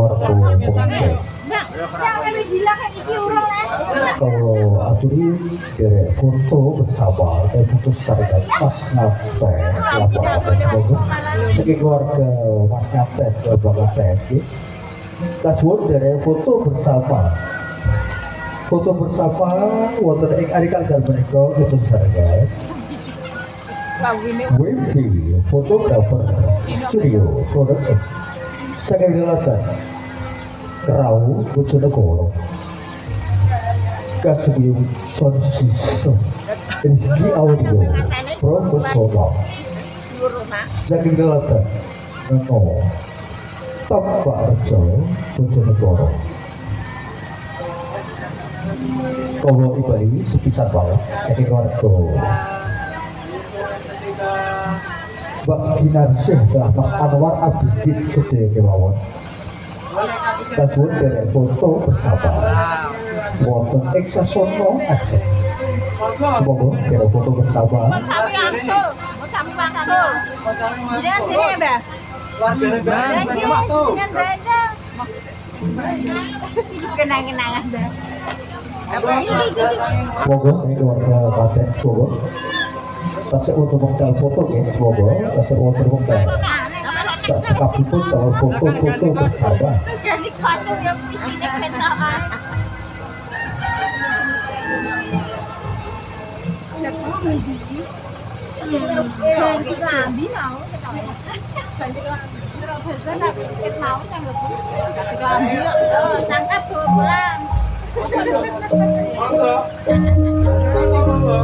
Agama agemi aji kalau aturi dari foto bersama dan putus syarikat pas nyampe lapangan sebagai segi keluarga mas nyampe lapangan TNI kasuan dari foto bersama wonten ing adik-adik mereka itu syarikat WP fotografer studio production saking relatan Kerau Bojonegoro Kasubim sound system Rizky audio profesional saking relatan Nono Tampak Rejo Bojonegoro Kowo Ibali sepisan banget saking warga Mbak Ginarsih telah Mas Anwar Abidin sedaya kemawon kasuwun dari foto bersama wonten ing Sasono Aceh semoga dari foto bersama kenang-kenangan dah. Semoga saya keluarga Paten semoga kasih untuk mengkal foto ya semoga kasih untuk mengkal saat cekapipun kalau foto bersama Jadi kosong yang di sini pentaan. Udah mau mandi. Ganti kelambi mau. Ganti kelambi. Terus besok mau yang lebih. Ganti kelambi yuk. Tangkap 2 bulan. Monggo. Monggo.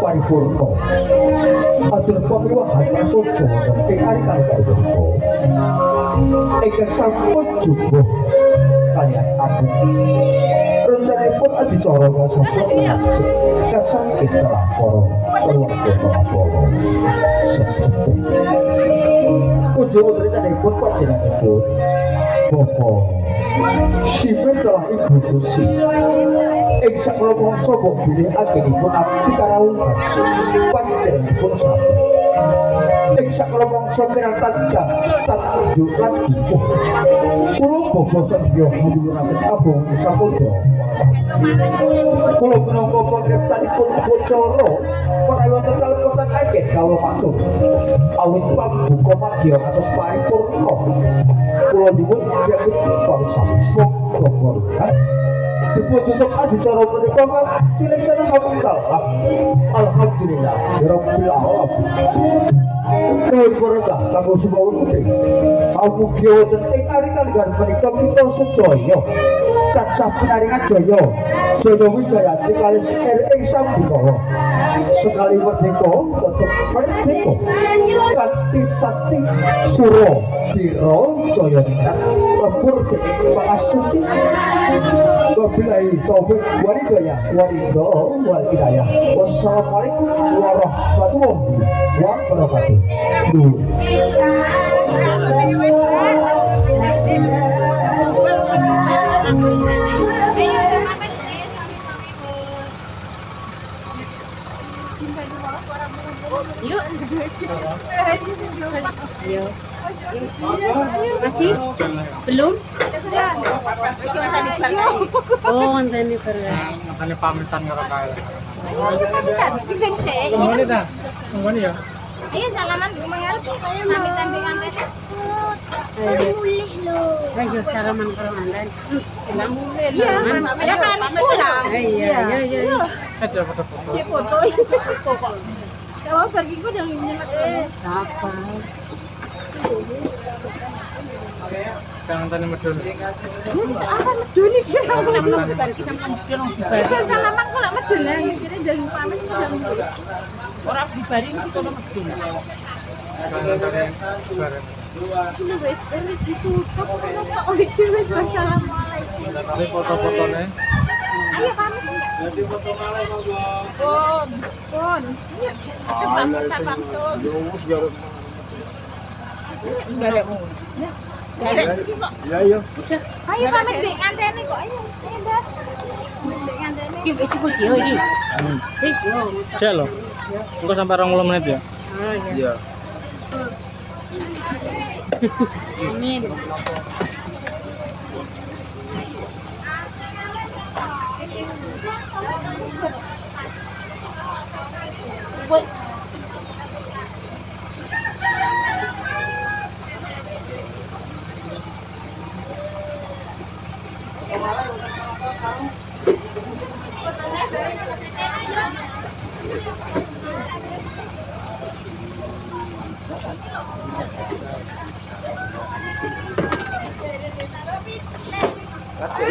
paripurna atur pamiwahan prasaja wonten ing ari-ari punika ingkang sampun jubuh kaliyan agung rencana pun adicara kasebut ngajeng kasangking telaporo keluarga telaporo sesepuh kunjung utrecanipun panjenenganipun Bapak Simen telah Ibu Susi ing saklomangsa mbok bilih anggenipun abdi karawuhan panjenenganipun sampun ing saklomangsa kiratan tatunjuk lan dukuh kula Bapak Sadya nyuwunaken abong sapodra kula minangka pangriptanipun upacara menawi wonten kalepotan ageng kawula matur awit pambuka madya kados paripurna kula nyuwun dhateng pawisami semoga berkah dipun tutup adicara punika kanthi laksana hamdal alhamdulillah ya rabbil alamin nuwun berkah kanggo semua putri mugi wonten ing ari kaliyan menika kita sedaya tansah pinaringan jaya jaya wijayati kalih ing sambikawa sekali merdeka tetep merdeka kanthi sakti sura bira jaya ningrat lebur dening pangastuti wabillahi taufik wal hidayah wal hidayah wassalamualaikum warahmatullahi wabarakatuh. Yuk. Ayo. Masih? Belum? Oh, ngenteni bareng. Makanya pamitan karo kae. Ini dah. Nggone ya. Ayo salaman dulu mangarep. Pamitan di kantor. Ayo salaman karo andan. Bilang mulih. Iya, ada pamit pulang. Iya. Ada foto-foto. Cek foto. Kalau pergi kok jangan nyemak. Siapa? Jangan tanya medul. Apa medul iki? Kita salaman kok lak medul ya. Kira jangan pamit kok jangan. Ora dibari mesti kono medul. Jangan tanya bareng. Ini wis ditutup kok iki wis wassalamualaikum. Tapi foto-fotone. Ayo pamit. Jadi foto malih monggo. Pun. Aja pamit langsung. Wis garuk. Garekmu. Iya, iya. Udah. Ayo pamit Mbak nganteni kok. Ayo, Mbak. Mbak nganteni. Iki wis video iki. Sik yo. Cek lho. Engko sampai 20 menit ya. Oh Iya. iya. Amin. Wes.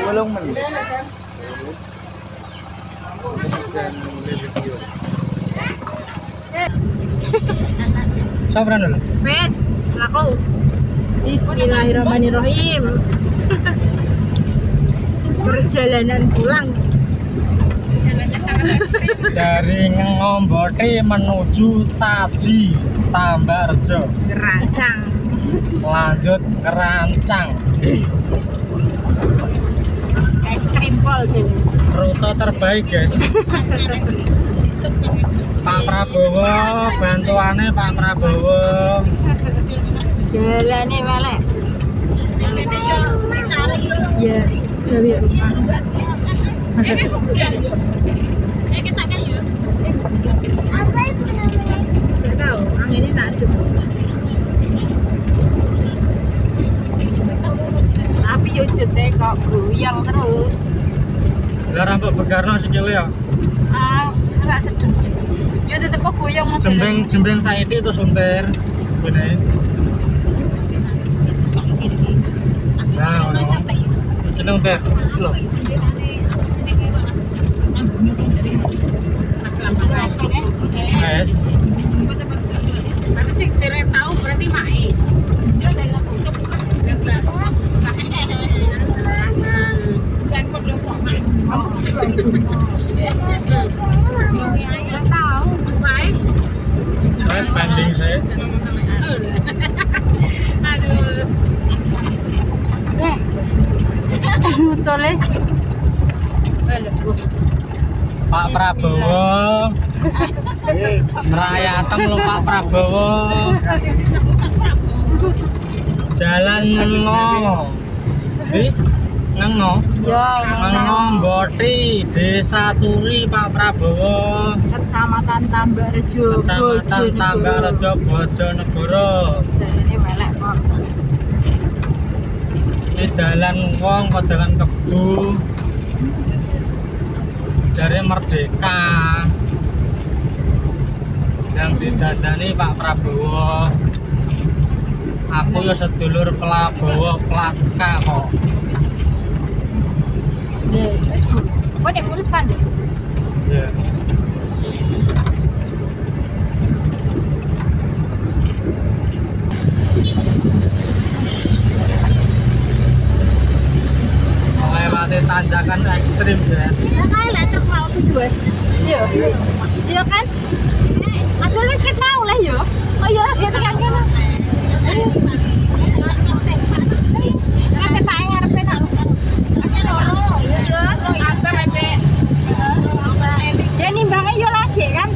Belum menit. Sabran dulu. Wes, laku. Bismillahirrahmanirrahim. Perjalanan pulang. Dari Ngomboti menuju Taji Tambarjo, Rancang. lanjut ke Rancang. Ekstrim pol jadi. Rute terbaik guys. Pak Prabowo, bantuannya Pak Prabowo. Jalane welek. Iya. Iya. Tahu, anginnya tak ada. Tapi yo jete kok goyang terus. Lah rambut begarno sikile ya. Enggak sedeng. Yo tetep kok goyang mobil. Jembeng saiki terus unter. Bener. Nah, ini unter. Lho. Guys, Tapi sing dereng tahu berarti mae. tahu bukai. Wes banding sih. Aduh. Tole. Pak Prabowo. Merayatem lho Pak Prabowo. Jalan Nengo. Di Nengo. Iya, Nengo Mboti, Desa Turi Pak Prabowo. Kecamatan Tambarejo, Kecamatan Tambarejo, Bojonegoro. Ini melek kok. Ini dalan wong kok dalan kebu. Dari Merdeka. Yang didandani Pak Prabowo. Aku ya sedulur Prabowo Plaka kok. Wis mulus. Kok nek mulus pandai? Ya. Melewati tanjakan ekstrim, guys. Ya kae lek truk mau tujuan. Iya. Iya kan? Ada wis ket mau lah yo. Oh iya dia tekan kono. Kate Pak ngarepe nak. Ya nimbangnya yo lagi kan.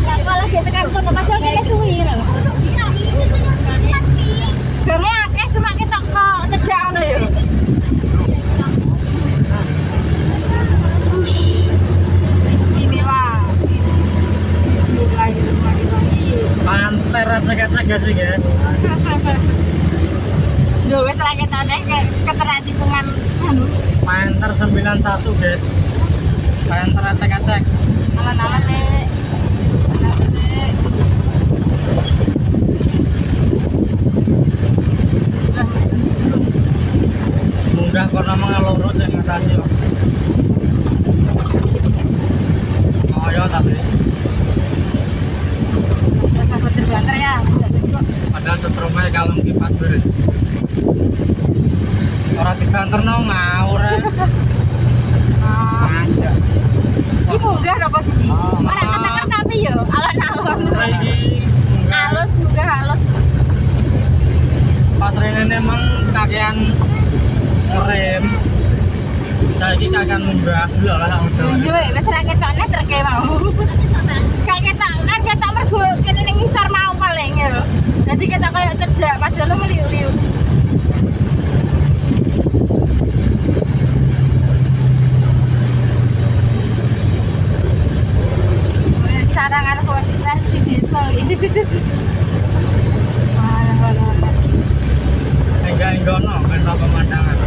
Kalau dia tekan kono padahal kene suwi lho. Gone akeh cuma ketok kok cedak ngono yo. Istimewa. Bismillahirrahmanirrahim. Pantai racak-racak gak sih, guys? Lho wis lagi tane keteratipungan anu Panter 91, guys. Panter racak-racak. aman-aman nek. Munggah kono mengaloro sing ngatasi kok. Oh ya tapi Sahabat terbanter ya. padahal setrumnya kalem kipas beres. Orang dibanter no ngawur. Aja. Iki munggah lho posisi. Ora kata-kata tapi yo alon-alon. Lagi Halus munggah halus. pas rene emang kakean ngerem. Saiki kakean munggah lho lah udah. Iya wis ra ketokne treke mau. Gak ketok kan ketok mergo kene ning ngisor mau paling ya. Dadi ketok koyo cedak padahal meliu-liu. Sarang arep koordinasi desa ini. Enggak no, kan pemandangan.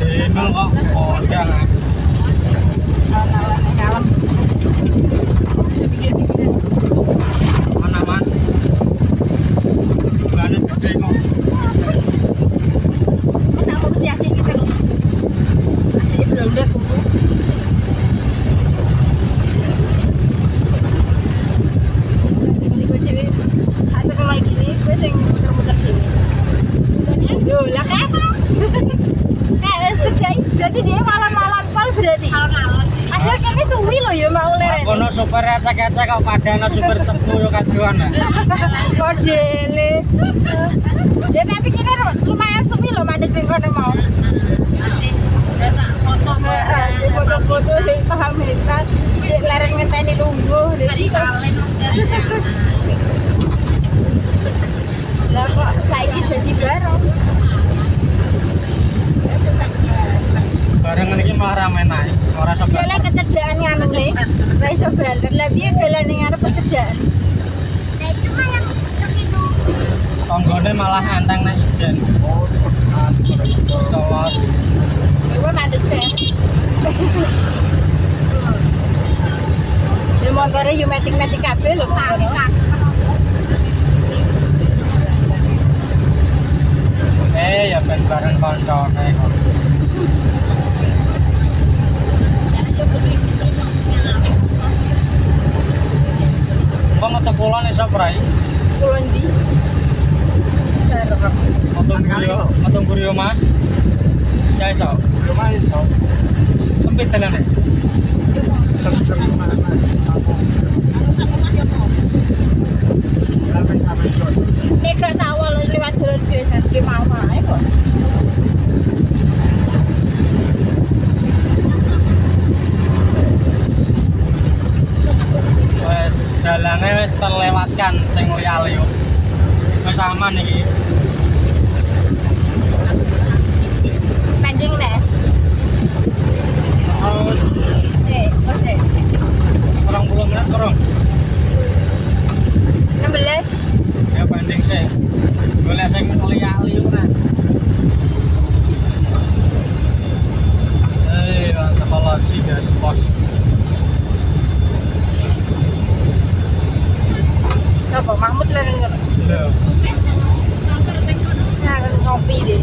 Dino kok kodang. Mana-man. Bane gede kok. Berarti dia malam-malam pal berarti. Padahal kene suwi lho ya mau leren. Kono super acak-acak kok padana super cepu yo kaduan. Modele. Ya tapi kene lumayan suwi lho mandek ning kono mau. Foto-foto sing paham lintas. Cek leren ngenteni lungguh lho iso. Lah kok saiki dadi bareng. Bareng iki malah rame naik. Ora Ya sobat. lek kecedaan ngono sih. Ora iso banter. Lah piye dalane ngarep kecedaan? Nah, itu mah yang itu Songgone malah enteng nek ijen. Solos. Gue mandek sih. Ya motornya yo metik kabeh lho. Ya ben bareng koncone kok. Kok metu kulon iso prai? Kulon di. Metu mburi omah. Ya iso. Rumah iso. Sempit dalane. Sempit mana? Nek gak tau lewat jalan biasa ki mau ae kok. Wes jalane wis terlewatkan sing liya-liya. Wis aman iki. Pending nek. Terus Sik. 20 menit kurang. 16. Ya banding sih. Golek sing liya-liya ora. Teknologi guys, pos. Apa Mahmud leren ngono. Lho, Jangan ngopi deh.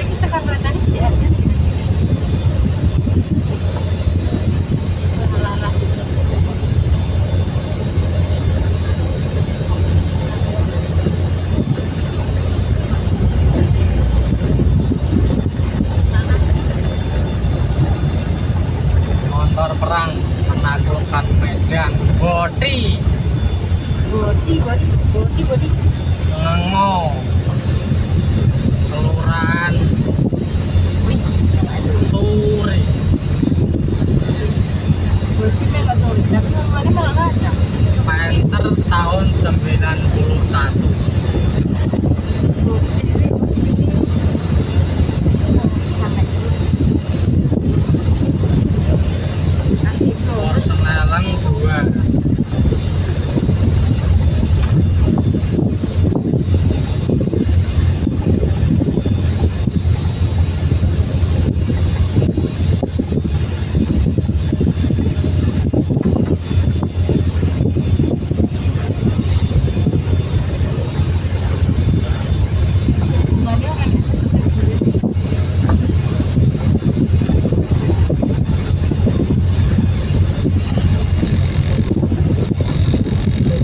Kita kan renang aja. motor perang menaklukkan medan. Boti. Bodi. Ngemo. Kelurahan Turi. Bodi memang tuh. Tapi normalnya malah nggak ada. Penter tahun 91. Porsenelang 2.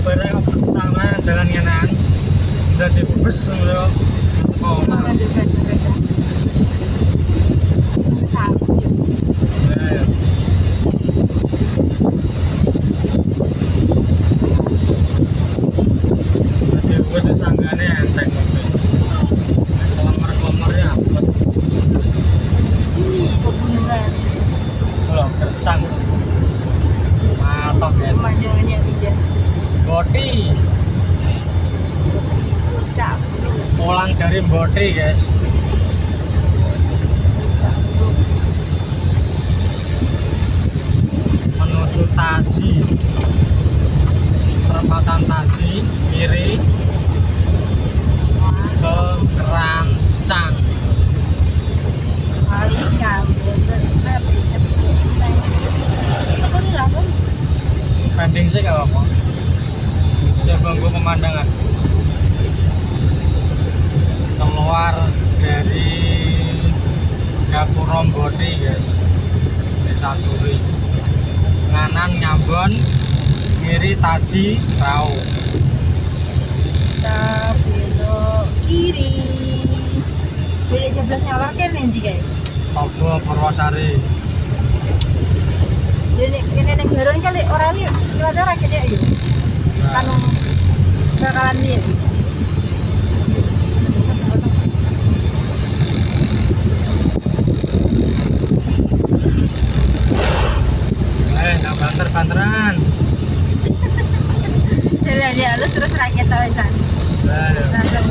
Supaya pertama jalan ngenan udah dibus ngono. Oh, nah. Ya. Jadi bus sanggane enteng mobil. Kelamar ya abot. Loh, gersang. Matok ya. Boti. Pulang dari Boti, guys. Menuju Taji. Perempatan Taji, kiri ke Kerancang. Banding sih gak apa-apa. Coba gue pemandangan. Keluar dari Gapura Boti, guys. Desa Turi. Nganan Nyambon, kiri Taji, Rau. Kita belok kiri. Belok jeblasnya orang kan nanti guys. Tobo Purwosari. Jadi kene ning Garon kali ora li lewat ora kene yo. Anu bakalan nih. Nggak banteran. Jalan ya lu terus rakyat awesan. Nah, Nah,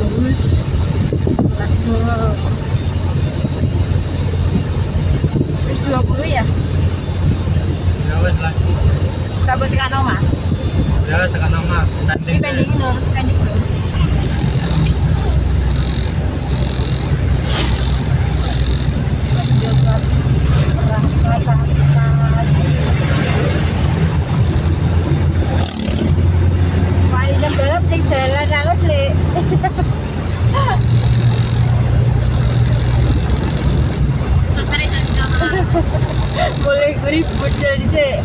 Ya tekan nomor Ini tanding. pending nur, pending nur. Mari jam dalam di jalan halus le. Boleh gurih bocor di sini.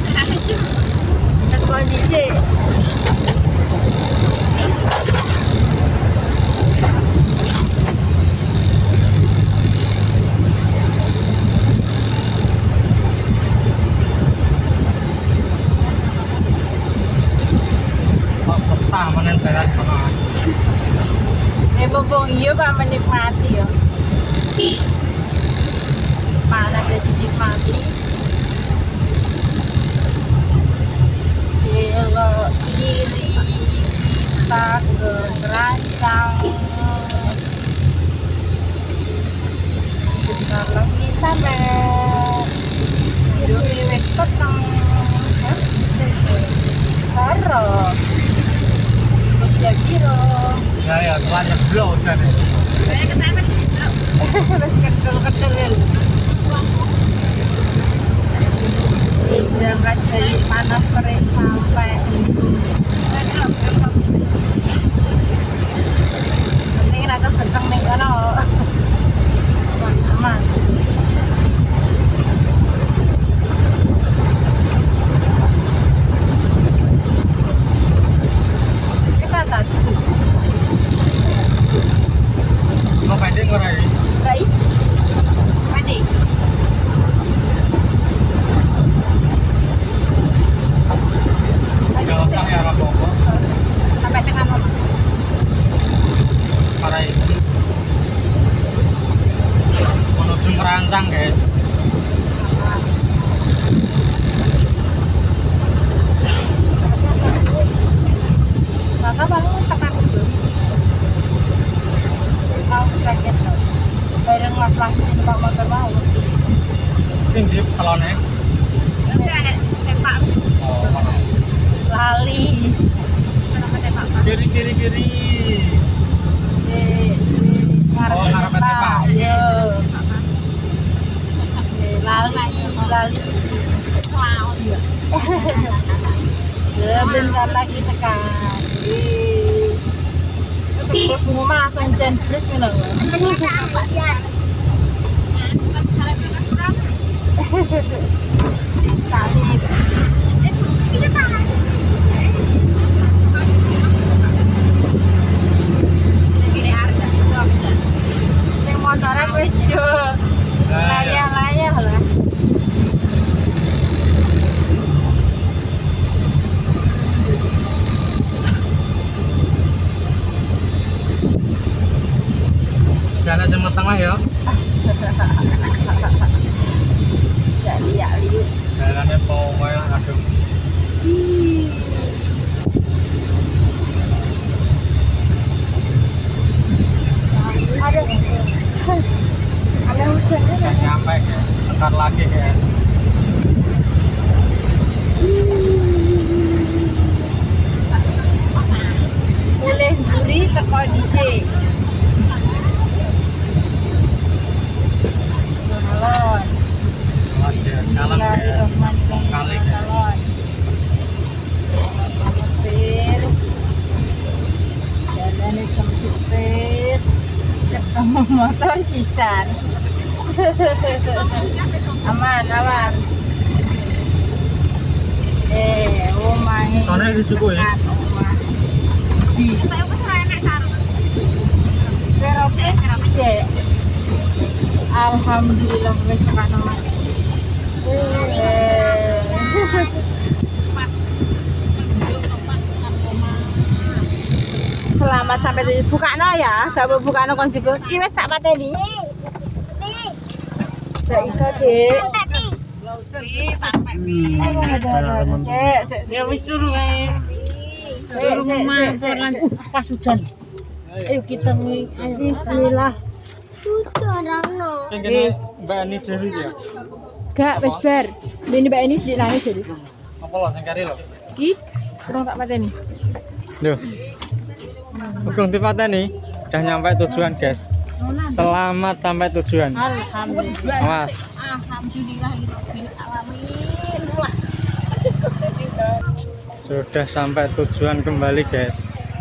Terbang di sini. Kok petah menen jalan kono. Mumpung iya Pak menikmati ya. Mana jadi nikmati. Belok kiri kita ke Kerancang. Bentar lagi sampai. Jadi wes petang. Karo. Bojabiro. Ya selanjutnya blok kan. Masih kental-kental. Berangkat dari panas terik sampai penting raka kenceng nih kono aman. Kita tak tutup Mau pending ora iki? enggak ih pendek Kalau sang ya ora apa-apa. sampai tengah malam. Para iki menuju Kerancang, guys. Kakak paling tekan dulu. Tahu sedikit tuh. Bareng mas-mas ini Pak motor mau. Sing di telone. Oh, mana? Lali. Kiri. Si Oh, ngarepe Pak. Yo. Lali. Sebentar lagi tekan. Terus rumah langsung jendres ngono. Salib. Sing motoran wis yo layah-layah lah. Jalan Timur Tengah ya. Bisa lihat. Jalannya pawel aduh. Ada hujannya Udah nyampe guys. Bentar lagi guys. boleh beli teko dhisik. Alon. Mas ya, dalam guys. Kali guys. Alon. Sempit. Jalannya sempit. Ketemu motor sisan. Aman. Omah. Soalnya di suku ya. Cek. Alhamdulillah wis tekan omah. Selamat sampai tujuan. Bukakno ya, gak mau bukakno kon juga. Ki wis tak pateni. Gak iso, Dik. Sik. Ya wis dulu ae. Pas hujan. Ayo kita ayo Bismillah. Yang kene Mbak Ani Dewi ya. Gak wis bar. Ini Mbak ini sedih nangis jadi. Apa lo sing kari lo? Ki Kurang tak pateni. Loh. Belum dipateni. Udah nyampe tujuan, guys. Selamat sampai tujuan. Alhamdulillah. Awas. Alhamdulillah rabbil alamin. Wah. Sudah sampai tujuan kembali, guys.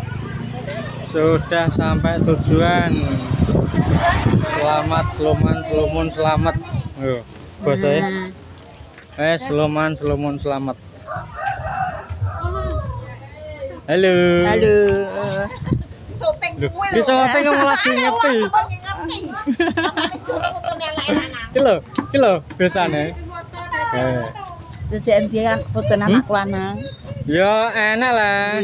Sudah sampai tujuan. Selamat, selumun selamat. Yo, bosnya. Seluman selamat. Halo. Halo. Syuting Loh, kuwi ki syuting kamu lagi ngepi. Ki lho, biasane. Jadi dia kan foto anak lanang. Ya enak lah.